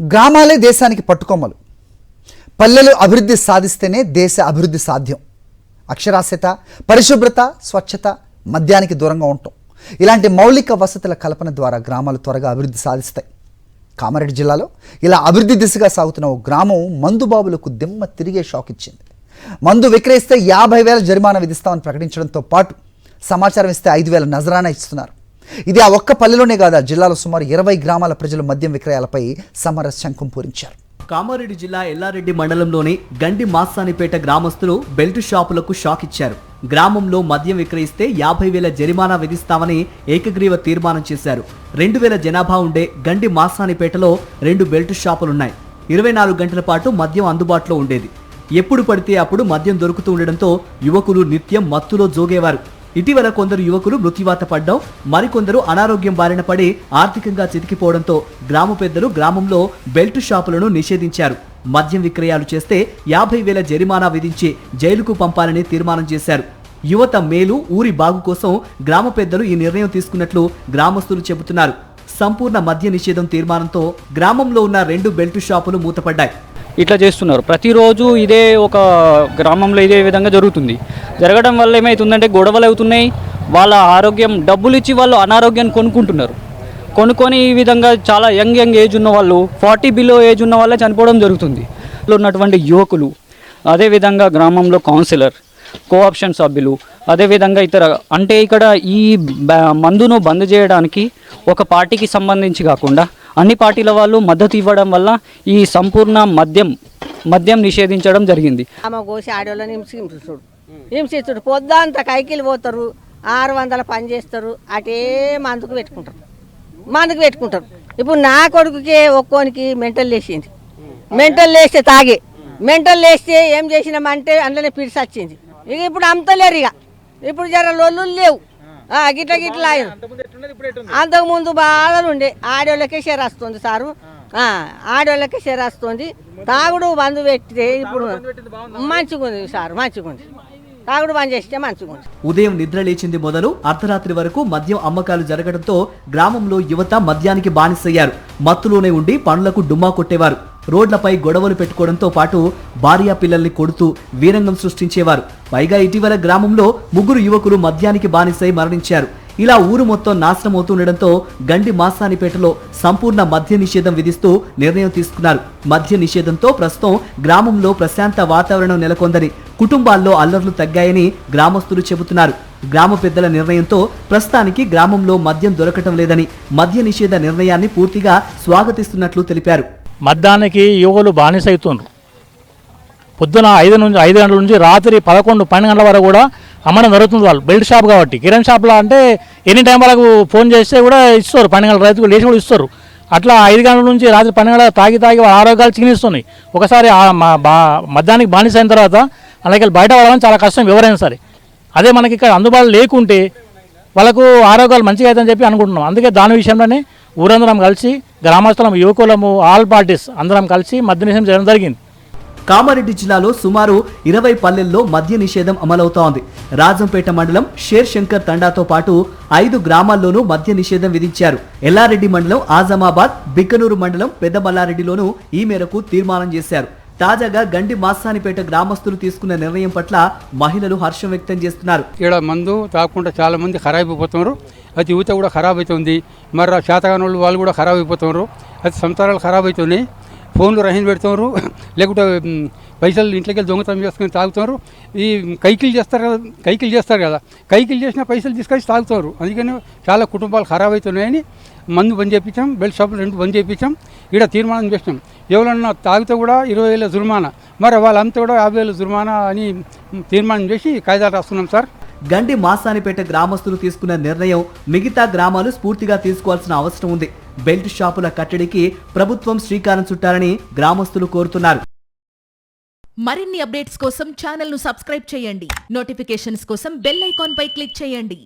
గ్రామాలే దేశానికి పట్టుకొమ్మలు. పల్లెలు అభివృద్ధి సాధిస్తేనే దేశ అభివృద్ధి సాధ్యం. అక్షరాస్యత, పరిశుభ్రత, స్వచ్ఛత, మద్యానికి దూరంగా ఉండటం, ఇలాంటి మౌలిక వసతుల కల్పన ద్వారా గ్రామాలు త్వరగా అభివృద్ధి సాధిస్తాయి. కామారెడ్డి జిల్లాలో ఇలా అభివృద్ధి దిశగా సాగుతున్న ఓ గ్రామం మందుబాబులకు దిమ్మ తిరిగే షాక్ ఇచ్చింది. మందు విక్రయిస్తే 50,000 జరిమానా విధిస్తామని ప్రకటించడంతో పాటు సమాచారం ఇస్తే 5,000 నజరానా ఇస్తున్నారు. ఇది ఆ ఒక్క పల్లెలోనే కాదు, జిల్లాలో సుమారు 20 గ్రామాల ప్రజలు మద్యం విక్రయాలపై సమర శంఖం పూరించారు. కామారెడ్డి జిల్లా ఎల్లారెడ్డి మండలంలోని గండి మాసానిపేట గ్రామస్తులు బెల్ట్ షాపులకు షాక్ ఇచ్చారు. గ్రామంలో మద్యం విక్రయిస్తే 50,000 జరిమానా విధిస్తామని ఏకగ్రీవ తీర్మానం చేశారు. 2,000 జనాభా ఉండే గండి మాసానిపేటలో 2 బెల్ట్ షాపులున్నాయి. 24 గంటల పాటు మద్యం అందుబాటులో ఉండేది. ఎప్పుడు పడితే అప్పుడు మద్యం దొరుకుతూ ఉండడంతో యువకులు నిత్యం మత్తులో జోగేవారు. ఇటీవల కొందరు యువకులు మృత్యువాత పడ్డం, మరికొందరు అనారోగ్యం బారిన పడి ఆర్థికంగా చితికిపోవడంతో గ్రామ పెద్దలు గ్రామంలో బెల్ట్ షాపులను నిషేధించారు. మద్యం విక్రయాలు చేస్తే 50,000 జరిమానా విధించి జైలుకు పంపాలని తీర్మానం చేశారు. యువత మేలు, ఊరి బాగు కోసం గ్రామ పెద్దలు ఈ నిర్ణయం తీసుకున్నట్లు గ్రామస్తులు చెబుతున్నారు. సంపూర్ణ మద్య నిషేధం తీర్మానంతో గ్రామంలో ఉన్న 2 బెల్ట్ షాపులు మూతపడ్డాయి. ఇట్లా చేస్తున్నారు. ప్రతిరోజు ఇదే ఒక గ్రామంలో ఇదే విధంగా జరగడం వల్ల ఏమవుతుందంటే గొడవలు అవుతున్నాయి. వాళ్ళ ఆరోగ్యం డబ్బులు ఇచ్చి వాళ్ళు అనారోగ్యాన్ని కొనుక్కొని ఈ విధంగా చాలా యంగ్ ఏజ్ ఉన్న వాళ్ళు, 40 బిలో ఏజ్ ఉన్న వాళ్ళే చనిపోవడం జరుగుతుంది. ఉన్నటువంటి యువకులు, అదేవిధంగా గ్రామంలో కౌన్సిలర్, కోఆప్షన్ సభ్యులు, అదేవిధంగా ఇతర అంటే ఇక్కడ ఈ మందును బంద్ చేయడానికి ఒక పార్టీకి సంబంధించి కాకుండా అన్ని పార్టీల వాళ్ళు మద్దతు ఇవ్వడం వల్ల ఈ సంపూర్ణ మద్యం నిషేధించడం జరిగింది. ఆడవాళ్ళని హింసిస్తుడు పొద్దంతా కైకిలు పోతారు, 600 పని చేస్తారు, అటే మందుకు పెట్టుకుంటారు. ఇప్పుడు నా కొడుకుకే ఒక్కోనికి మెంటల్ లేచింది. మెంటల్ లేస్తే తాగే, మెంటల్ లేస్తే ఏం చేసినామంటే అందులోనే పిడిసి వచ్చింది. ఇక ఇప్పుడు అమ్ముతలేరు. ఇప్పుడు జర లొల్లు లేవు, గిట్ల అంతకుముందు బాగా ఉండే. ఆడవాళ్ళకే షేర్ వస్తుంది సారు, ఆడవాళ్ళకే షేర్ వస్తుంది. తాగుడు బంద్ పెడితే ఇప్పుడు మంచిగా ఉంది సార్, మంచిగా ఉంది. తాగుడు బంద్ చేస్తే మంచిగా ఉంది. ఉదయం నిద్ర లేచింది మొదలు అర్ధరాత్రి వరకు మద్యం అమ్మకాలు జరగడంతో గ్రామంలో యువత మద్యానికి బానిసయ్యారు. మత్తులోనే ఉండి పనులకు డుమ్మా కొట్టేవారు. రోడ్లపై గొడవలు పెట్టుకోవడంతో పాటు భార్యా పిల్లల్ని కొడుతూ వీరంగం సృష్టించేవారు. పైగా ఇటీవల గ్రామంలో 3 యువకులు మద్యానికి బానిసై మరణించారు. ఇలా ఊరు మొత్తం నాశనం అవుతుండడంతో గండి మాసానిపేటలో సంపూర్ణ మద్య నిషేధం విధిస్తూ నిర్ణయం తీసుకున్నారు. మద్య నిషేధంతో ప్రస్తుతం గ్రామంలో ప్రశాంత వాతావరణం నెలకొందని, కుటుంబాల్లో అల్లర్లు తగ్గాయని గ్రామస్తులు చెబుతున్నారు. గ్రామ పెద్దల నిర్ణయంతో ప్రస్తుతానికి గ్రామంలో మద్యం దొరకటం లేదని, మద్య నిషేధ నిర్ణయాన్ని పూర్తిగా స్వాగతిస్తున్నట్లు తెలిపారు. మద్యానికి యువకులు బానిసవుతున్నారు. పొద్దున 5 గంటల నుంచి రాత్రి 11-12 గంటల వరకు కూడా అమ్మడం జరుగుతుంది. వాళ్ళు బెల్ట్ షాప్ కాబట్టి, కిరణ్ షాప్లో అంటే ఎనీ టైం వాళ్ళకు ఫోన్ చేస్తే కూడా ఇస్తారు. 12 గంటల రైతులు లేచి కూడా ఇస్తారు. అట్లా 5 గంటల నుంచి రాత్రి 12 గంటల తాగి వాళ్ళ ఆరోగ్యాలు క్షీణిస్తున్నాయి. ఒకసారి మద్యానికి బానిస అయిన తర్వాత అలాగే బయట పడాలని చాలా కష్టం ఎవరైనా సరే. అదే మనకి ఇక్కడ అందుబాటులో లేకుంటే వాళ్ళకు ఆరోగ్యాలు మంచిగా అవుతాయని చెప్పి అనుకుంటున్నాం. అందుకే దాని విషయంలోనే ఊరందరం కలిసి, గ్రామస్తులం, యువకులము, ఆల్ పార్టీస్ అందరం కలిసి మద్య నిషేధం చేయడం జరిగింది. కామారెడ్డి జిల్లాలో సుమారు 20 పల్లెల్లో మద్య నిషేధం అమలవుతోంది. రాజంపేట మండలం షేర్ శంకర్ తండాతో పాటు 5 గ్రామాల్లోనూ మద్య నిషేధం విధించారు. ఎల్లారెడ్డి మండలం ఆజమాబాద్, బిక్కనూరు మండలం పెద్దమల్లారెడ్డిలోనూ ఈ మేరకు తీర్మానం చేశారు. తాజాగా గండి మాసానిపేట గ్రామస్తులు తీసుకున్న నిర్ణయం పట్ల మహిళలు హర్షం వ్యక్తం చేస్తున్నారు. ఇక్కడ మందు తాగకుండా చాలా మంది ఖరాబ్ అయిపోతున్నారు. అది యువత కూడా ఖరాబ్ అవుతుంది. మరి శాతగాన వాళ్ళు కూడా ఖరాబ్ అయిపోతున్నారు. అది సంసారాలు ఖరాబ్ అవుతున్నాయి. ఫోన్లు రహీన్ పెడుతున్నారు, లేకుంటే పైసలు ఇంట్లోకి వెళ్ళి దొంగతనం చేసుకుని తాగుతున్నారు. ఈ కైకిలు చేస్తారు కదా, కైకిలు చేసిన పైసలు తీసుకొచ్చి తాగుతున్నారు. అందుకని చాలా కుటుంబాలు ఖరాబ్ అవుతున్నాయని మందు బంద్ చేయించాం, బెల్ట్ షాపులు 2 బంద్ చేయించాం. ఇక్కడ తీర్మానం చేసినాం, ఎవరన్నా తాగితే కూడా 20,000 జుర్మానా, మరి వాళ్ళంతా కూడా 50,000 జుర్మానా అని తీర్మానం చేసి కాయిదాలు రాస్తున్నాం సార్. గండి మాసానిపేట గ్రామస్తులు తీసుకున్న నిర్ణయం మిగతా గ్రామాలు స్ఫూర్తిగా తీసుకోవాల్సిన అవసరం ఉంది. బెల్ట్ షాపుల కట్టడికి ప్రభుత్వం శ్రీకారం చుట్టాలని గ్రామస్తులు కోరుతున్నారు. మరిన్ని అప్డేట్స్ కోసం ఛానల్ ను సబ్స్క్రైబ్ చేయండి. నోటిఫికేషన్స్ కోసం బెల్ ఐకాన్ పై క్లిక్ చేయండి.